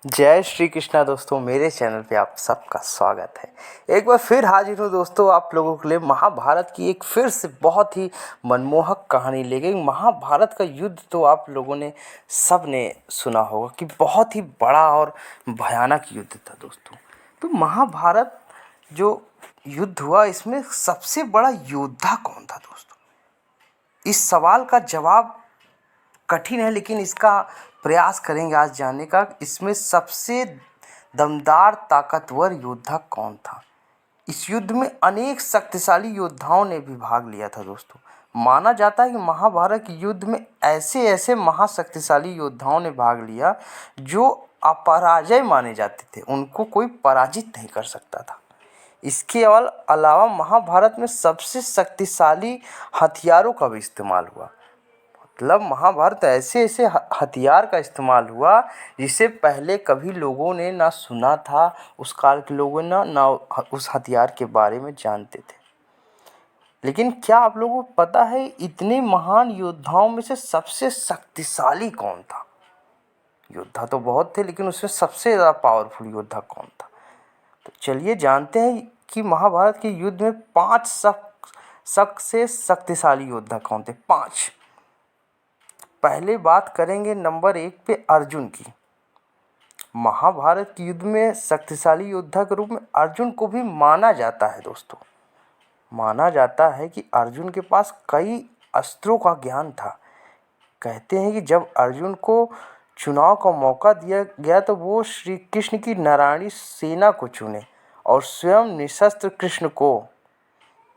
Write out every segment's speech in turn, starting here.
जय श्री कृष्णा दोस्तों, मेरे चैनल पे आप सबका स्वागत है। एक बार फिर हाजिर हूँ दोस्तों आप लोगों के लिए महाभारत की एक फिर से बहुत ही मनमोहक कहानी लेके। महाभारत का युद्ध तो आप लोगों ने सब ने सुना होगा कि बहुत ही बड़ा और भयानक युद्ध था दोस्तों। तो महाभारत जो युद्ध हुआ, इसमें सबसे बड़ा योद्धा कौन था दोस्तों? इस सवाल का जवाब कठिन है, लेकिन इसका प्रयास करेंगे आज जानने का। इसमें सबसे दमदार ताकतवर योद्धा कौन था? इस युद्ध में अनेक शक्तिशाली योद्धाओं ने भी भाग लिया था दोस्तों। माना जाता है कि महाभारत युद्ध में ऐसे ऐसे महाशक्तिशाली योद्धाओं ने भाग लिया जो अपराजय माने जाते थे, उनको कोई पराजित नहीं कर सकता था। इसके अलावा महाभारत में सबसे शक्तिशाली हथियारों का भी इस्तेमाल हुआ। मतलब महाभारत ऐसे ऐसे हथियार का इस्तेमाल हुआ जिसे पहले कभी लोगों ने ना सुना था, उस काल के लोगों ने ना उस हथियार के बारे में जानते थे। लेकिन क्या आप लोगों को पता है इतने महान योद्धाओं में से सबसे शक्तिशाली कौन था? योद्धा तो बहुत थे, लेकिन उसमें सबसे ज़्यादा पावरफुल योद्धा कौन था? तो चलिए जानते हैं कि महाभारत के युद्ध में 5 सबसे शक्तिशाली योद्धा कौन थे। 5। पहले बात करेंगे नंबर 1 पे अर्जुन की। महाभारत के युद्ध में शक्तिशाली योद्धा के रूप में अर्जुन को भी माना जाता है दोस्तों। माना जाता है कि अर्जुन के पास कई अस्त्रों का ज्ञान था। कहते हैं कि जब अर्जुन को चुनाव का मौका दिया गया तो वो श्री कृष्ण की नारायणी सेना को चुने और स्वयं निशस्त्र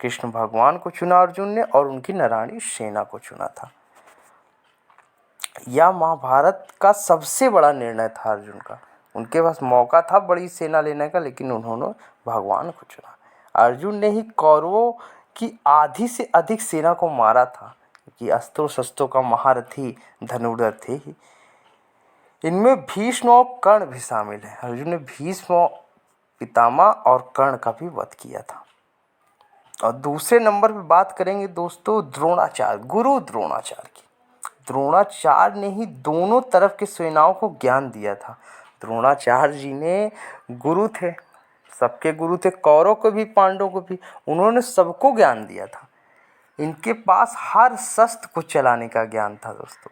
कृष्ण भगवान को चुना अर्जुन ने और उनकी नारायणी सेना को चुना था। यह महाभारत का सबसे बड़ा निर्णय था अर्जुन का। उनके पास मौका था बड़ी सेना लेने का, लेकिन उन्होंने भगवान को चुना। अर्जुन ने ही कौरवों की आधी से अधिक सेना को मारा था, क्योंकि अस्त्रों शस्त्रों का महारथी धनुर्धर थे ही। इनमें भीष्म और कर्ण भी शामिल है। अर्जुन ने भीष्म पितामह और कर्ण का भी वध किया था। और दूसरे नंबर पर बात करेंगे दोस्तों द्रोणाचार्य, गुरु द्रोणाचार्य की। द्रोणाचार्य ने ही दोनों तरफ की सेनाओं को ज्ञान दिया था। द्रोणाचार्य जी ने गुरु थे, सबके गुरु थे, कौरवों को भी पांडवों को भी। उन्होंने सबको ज्ञान दिया था। इनके पास हर शस्त्र को चलाने का ज्ञान था दोस्तों।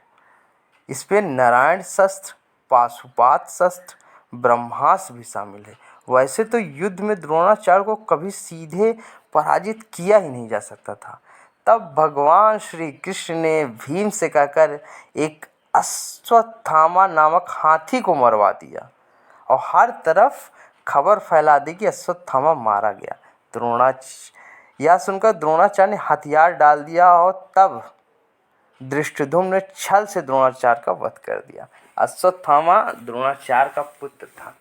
इसमें नारायण शस्त्र, पाशुपात शस्त्र, ब्रह्मास्त्र भी शामिल है। वैसे तो युद्ध में द्रोणाचार्य को कभी सीधे पराजित किया ही नहीं जा सकता था। तब भगवान श्री कृष्ण ने भीम से कहकर एक अश्वत्थामा नामक हाथी को मरवा दिया और हर तरफ खबर फैला दी कि अश्वत्थामा मारा गया। यह सुनकर द्रोणाचार्य ने हथियार डाल दिया और तब धृष्टद्युम्न ने छल से द्रोणाचार्य का वध कर दिया। अश्वत्थामा द्रोणाचार्य का पुत्र था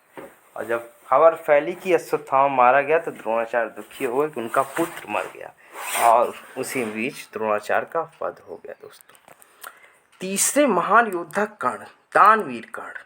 और जब खबर फैली कि अश्वत्थामा मारा गया तो द्रोणाचार्य दुखी हुए कि उनका पुत्र मर गया, और उसी बीच द्रोणाचार्य का वध हो गया दोस्तों। तीसरे महान योद्धा कर्ण, दानवीर कर्ण।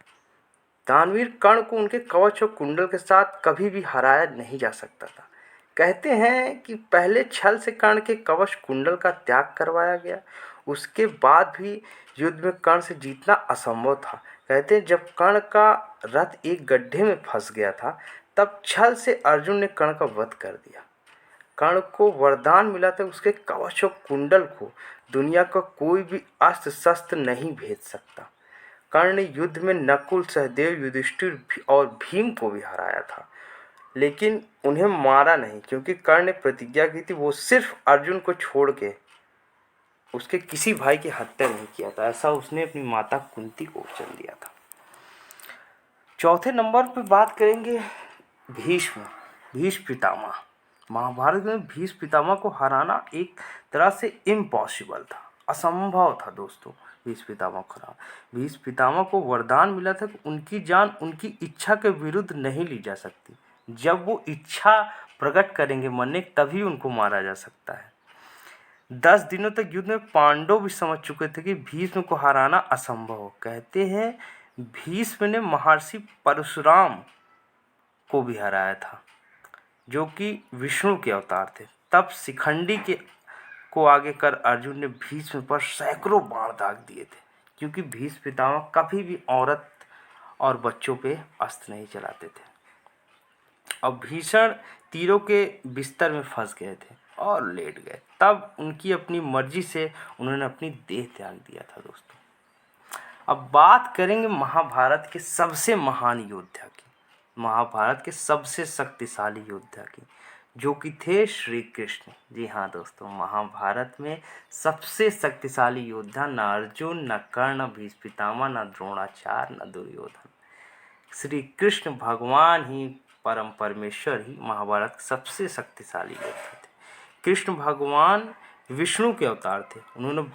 दानवीर कर्ण को उनके कवच और कुंडल के साथ कभी भी हराया नहीं जा सकता था। कहते हैं कि पहले छल से कर्ण के कवच कुंडल का त्याग करवाया गया, उसके बाद भी युद्ध में कर्ण से जीतना असंभव था। कहते हैं जब कर्ण का रथ एक गड्ढे में फंस गया था तब छल से अर्जुन ने कर्ण का वध कर दिया। कर्ण को वरदान मिला था उसके कवच और कुंडल को दुनिया का कोई भी अस्त्र शस्त्र नहीं भेद सकता। कर्ण ने युद्ध में नकुल, सहदेव, युधिष्ठिर और भीम को भी हराया था, लेकिन उन्हें मारा नहीं, क्योंकि कर्ण ने प्रतिज्ञा की थी वो सिर्फ अर्जुन को छोड़ के उसके किसी भाई की हत्या नहीं किया था। ऐसा उसने अपनी माता कुंती को वचन दिया था। चौथे नंबर पर बात करेंगे भीष्म पितामह। महाभारत में भीष्म पितामह को हराना एक तरह से इम्पॉसिबल था, असंभव था दोस्तों। भीष्म पितामह को वरदान मिला था कि उनकी जान उनकी इच्छा के विरुद्ध नहीं ली जा सकती। जब वो इच्छा प्रकट करेंगे मरने, तभी उनको मारा जा सकता है। 10 दिनों तक युद्ध में पांडव भी समझ चुके थे कि भीष्म को हराना असंभव हो। कहते हैं भीष्म ने महर्षि परशुराम को भी हराया था, जो कि विष्णु के अवतार थे। तब शिखंडी को आगे कर अर्जुन ने भीष्म पर सैकड़ों बाण दाग दिए थे, क्योंकि भीष्म पितामह कभी भी औरत और बच्चों पे अस्त्र नहीं चलाते थे। अब भीषण तीरों के बिस्तर में फंस गए थे और लेट गए। तब उनकी अपनी मर्जी से उन्होंने अपनी देह त्याग दिया था दोस्तों। अब बात करेंगे महाभारत के सबसे महान योद्धा की, महाभारत के सबसे शक्तिशाली योद्धा की, जो कि थे श्री कृष्ण। जी हाँ दोस्तों, महाभारत में सबसे शक्तिशाली योद्धा न अर्जुन, न कर्ण, न भीष्म पितामह, न द्रोणाचार्य, न दुर्योधन, श्री कृष्ण भगवान ही, परम परमेश्वर ही महाभारत के सबसे शक्तिशाली योद्धा थे। कृष्ण भगवान विष्णु के अवतार थे। उन्होंने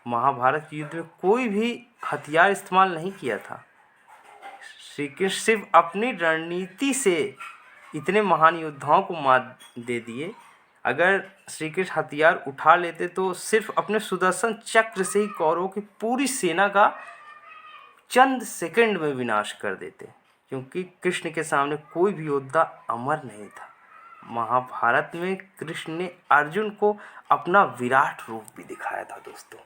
महाभारत युद्ध में कोई भी हथियार इस्तेमाल नहीं किया था। श्री कृष्ण सिर्फ अपनी रणनीति से इतने महान योद्धाओं को मात दे दिए। अगर श्री कृष्ण हथियार उठा लेते तो सिर्फ अपने सुदर्शन चक्र से ही कौरवों की पूरी सेना का चंद सेकंड में विनाश कर देते, क्योंकि कृष्ण के सामने कोई भी योद्धा अमर नहीं था। महाभारत में कृष्ण ने अर्जुन को अपना विराट रूप भी दिखाया था दोस्तों।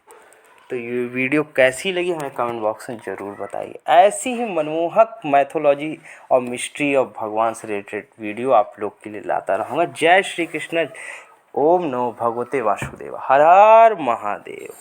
तो ये वीडियो कैसी लगी हमें कमेंट बॉक्स में ज़रूर बताइए। ऐसी ही मनमोहक मैथोलॉजी और मिस्ट्री और भगवान से रिलेटेड वीडियो आप लोग के लिए लाता रहूँगा। जय श्री कृष्ण। ओम नमो भगवते वासुदेव। हर हर महादेव।